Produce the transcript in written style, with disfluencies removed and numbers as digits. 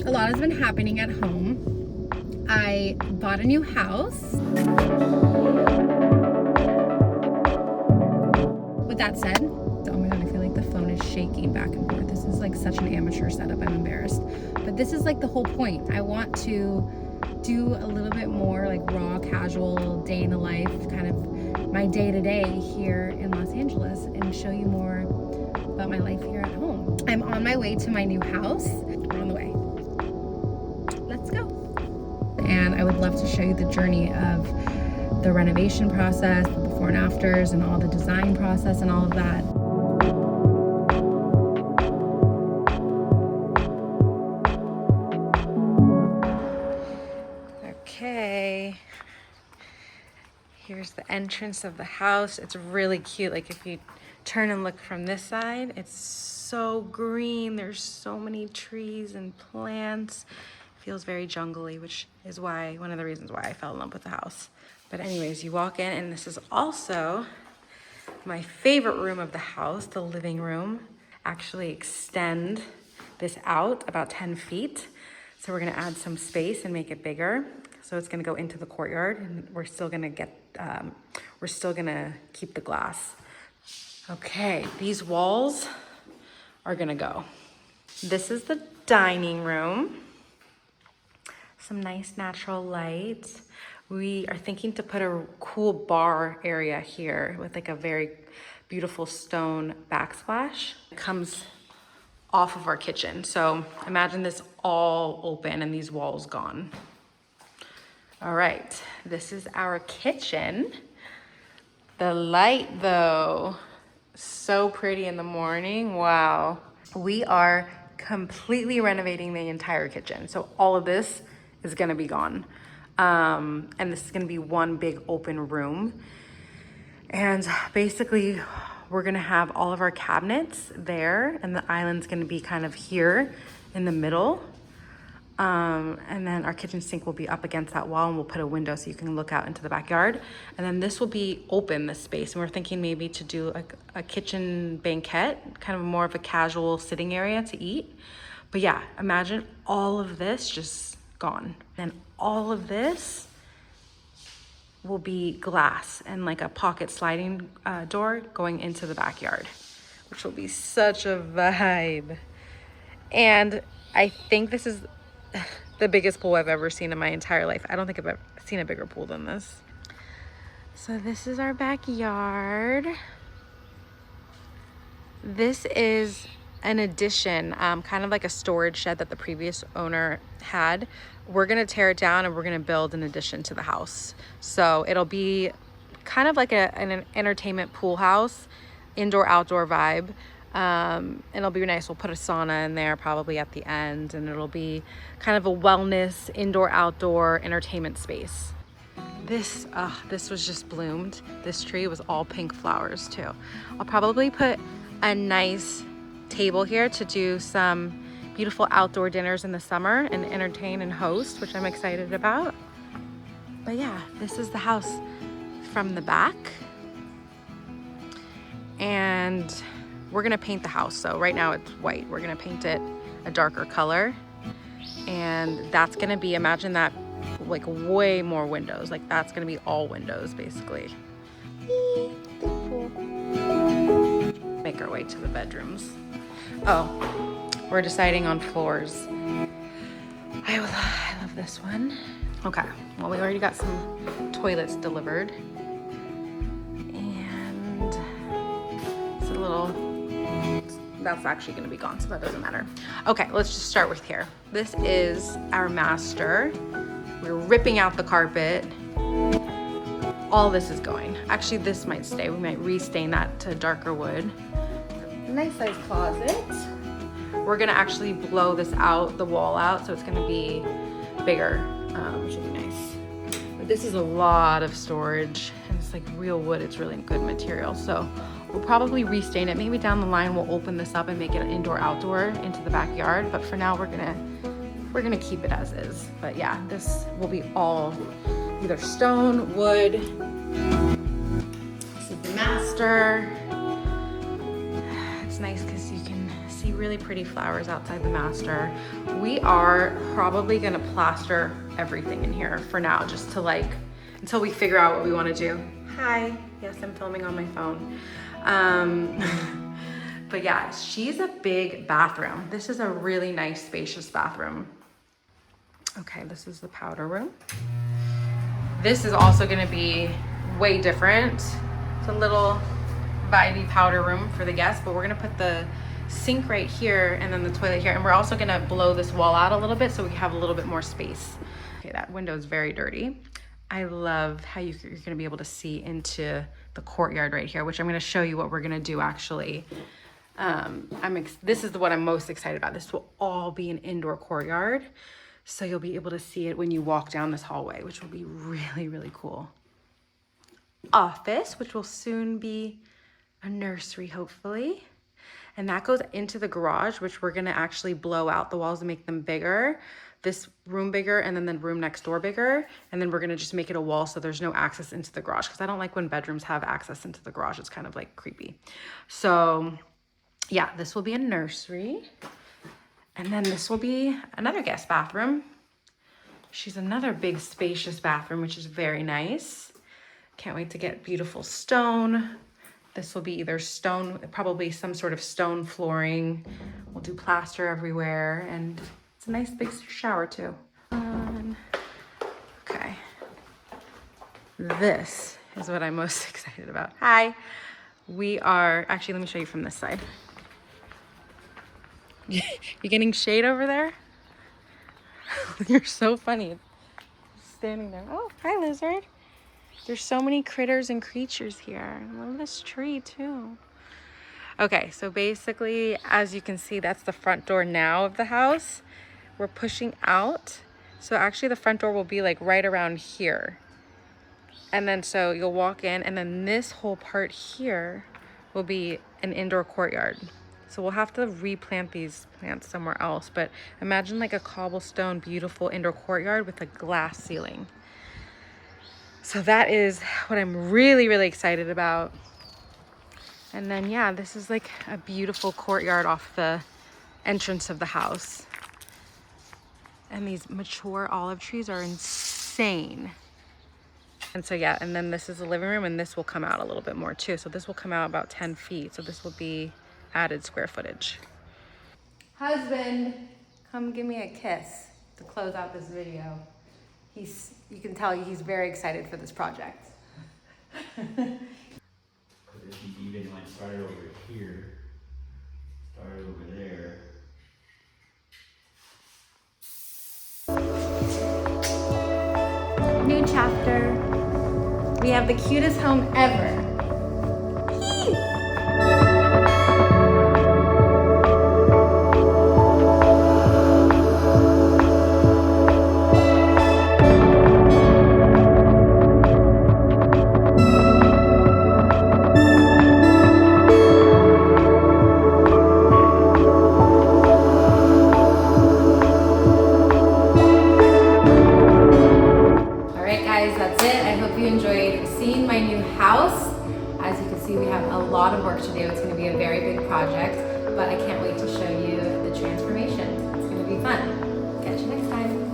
a lot has been happening at home. I bought a new house. With that said, oh my god, I feel like the phone is shaking back and forth. This is like such an amateur setup, I'm embarrassed. But this is like the whole point. I want to do a little bit more like raw, casual, day in the life, kind of my day-to-day here in Los Angeles, and show you more about my life here at home. I'm on my way to my new house. We're on the way. Let's go. And I would love to show you the journey of the renovation process, the before and afters, and all the design process and all of that. Okay, here's the entrance of the house. It's really cute. Like if you turn and look from this side, it's so green. There's so many trees and plants. It feels very jungly, which is why, one of the reasons why I fell in love with the house. But anyways, you walk in, and this is also my favorite room of the house, the living room. Actually extend this out about 10 feet. So we're gonna add some space and make it bigger. So it's gonna go into the courtyard, and we're still gonna keep the glass. Okay, these walls are gonna go. This is the dining room. Some nice natural light. We are thinking to put a cool bar area here with like a very beautiful stone backsplash. It comes off of our kitchen. So imagine this all open and these walls gone. All right, this is our kitchen. The light though, so pretty in the morning, wow. We are completely renovating the entire kitchen. So all of this is gonna be gone. And this is gonna be one big open room. And basically we're gonna have all of our cabinets there, and the island's gonna be kind of here in the middle. And then our kitchen sink will be up against that wall, and we'll put a window so you can look out into the backyard. And then this will be open, this space. And we're thinking maybe to do a kitchen banquette, kind of more of a casual sitting area to eat. But yeah, imagine all of this just gone. And all of this will be glass and like a pocket sliding door going into the backyard, which will be such a vibe. And I think this is the biggest pool I've ever seen in my entire life. I don't think I've ever seen a bigger pool than this. So this is our backyard. This is an addition, kind of like a storage shed that the previous owner had. We're gonna tear it down and we're gonna build an addition to the house. So it'll be kind of like an entertainment pool house, indoor outdoor vibe. And it'll be nice. We'll put a sauna in there probably at the end, and it'll be kind of a wellness indoor outdoor entertainment space. This was just bloomed. This tree was all pink flowers too. I'll probably put a nice table here to do some beautiful outdoor dinners in the summer and entertain and host, which I'm excited about. But yeah, this is the house from the back. And we're gonna paint the house. So right now it's white. We're gonna paint it a darker color. And that's gonna be, imagine that, like way more windows. Like that's gonna be all windows basically. Make our way to the bedrooms. Oh, we're deciding on floors. I love this one. Okay, well, we already got some toilets delivered. And it's a little, that's actually gonna be gone, so that doesn't matter. Okay, let's just start with here. This is our master. We're ripping out the carpet. All this is going. Actually, this might stay. We might restain that to darker wood. Nice size closet. We're gonna actually blow this out, the wall out, so it's gonna be bigger, which will be nice. But this is a lot of storage, and it's like real wood. It's really good material. So we'll probably restain it. Maybe down the line we'll open this up and make it an indoor outdoor into the backyard. But for now we're gonna keep it as is. But yeah, this will be all either stone, wood. This is the master. It's nice because you can see really pretty flowers outside the master. We are probably gonna plaster everything in here for now, just to like, until we figure out what we wanna do. Hi, yes, I'm filming on my phone. But yeah, she's a big bathroom. This is a really nice, spacious bathroom. Okay, this is the powder room. This is also gonna be way different. It's a little vibey powder room for the guests, but we're gonna put the sink right here and then the toilet here. And we're also gonna blow this wall out a little bit so we have a little bit more space. Okay, that window is very dirty. I love how you're gonna be able to see into the courtyard right here, which I'm gonna show you what we're gonna do actually. This is what I'm most excited about. This will all be an indoor courtyard. So you'll be able to see it when you walk down this hallway, which will be really, really cool. Office, which will soon be a nursery, hopefully. And that goes into the garage, which we're gonna actually blow out the walls and make them bigger. This room bigger, and then the room next door bigger. And then we're gonna just make it a wall so there's no access into the garage, because I don't like when bedrooms have access into the garage. It's kind of like creepy. So yeah, this will be a nursery. And then this will be another guest bathroom. She's another big spacious bathroom, which is very nice. Can't wait to get beautiful stone. This will be either stone, probably some sort of stone flooring. We'll do plaster everywhere, and it's a nice big shower too. Okay. This is what I'm most excited about. Hi. We are, actually, let me show you from this side. You're getting shade over there? You're so funny. Standing there. Oh, hi, lizard. There's so many critters and creatures here. I love this tree too. Okay, so basically, as you can see, that's the front door now of the house. We're pushing out. So actually the front door will be like right around here. And then so you'll walk in, and then this whole part here will be an indoor courtyard. So we'll have to replant these plants somewhere else, but imagine like a cobblestone, beautiful indoor courtyard with a glass ceiling. So that is what I'm really, really excited about. And then, yeah, this is like a beautiful courtyard off the entrance of the house. And these mature olive trees are insane. And so, yeah, and then this is the living room, and this will come out a little bit more too. So this will come out about 10 feet. So this will be added square footage. Husband, come give me a kiss to close out this video. You can tell he's very excited for this project. If you even like started over here, started over there. New chapter. We have the cutest home ever. That's it. I hope you enjoyed seeing my new house. As you can see, we have a lot of work to do. It's going to be a very big project, but I can't wait to show you the transformation. It's going to be fun. Catch you next time.